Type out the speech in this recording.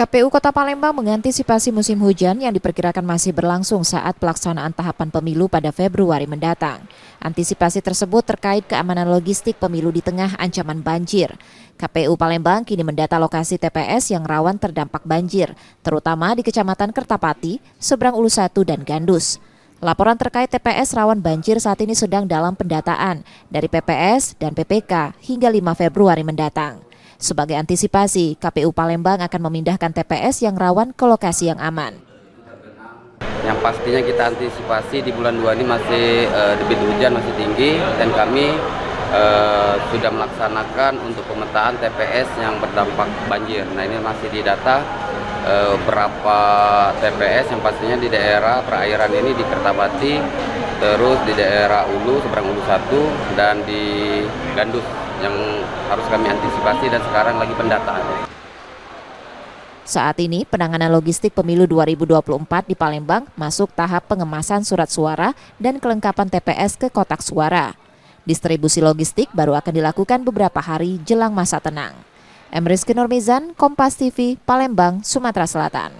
KPU Kota Palembang mengantisipasi musim hujan yang diperkirakan masih berlangsung saat pelaksanaan tahapan pemilu pada Februari mendatang. Antisipasi tersebut terkait keamanan logistik pemilu di tengah ancaman banjir. KPU Palembang kini mendata lokasi TPS yang rawan terdampak banjir, terutama di Kecamatan Kertapati, Seberang Ulu 1 dan Gandus. Laporan terkait TPS rawan banjir saat ini sedang dalam pendataan dari PPS dan PPK hingga 5 Februari mendatang. Sebagai antisipasi, KPU Palembang akan memindahkan TPS yang rawan ke lokasi yang aman. Yang pastinya kita antisipasi di bulan 2 ini masih debit hujan masih tinggi dan kami sudah melaksanakan untuk pemetaan TPS yang berdampak banjir. Nah, ini masih didata berapa TPS yang pastinya di daerah perairan ini di Kertapati, terus di daerah Ulu, Seberang Ulu 1 dan di Gandus yang harus kami antisipasi dan sekarang lagi pendataan. Saat ini, penanganan logistik pemilu 2024 di Palembang masuk tahap pengemasan surat suara dan kelengkapan TPS ke kotak suara. Distribusi logistik baru akan dilakukan beberapa hari jelang masa tenang. Rizky Nurmizan, Kompas TV, Palembang, Sumatera Selatan.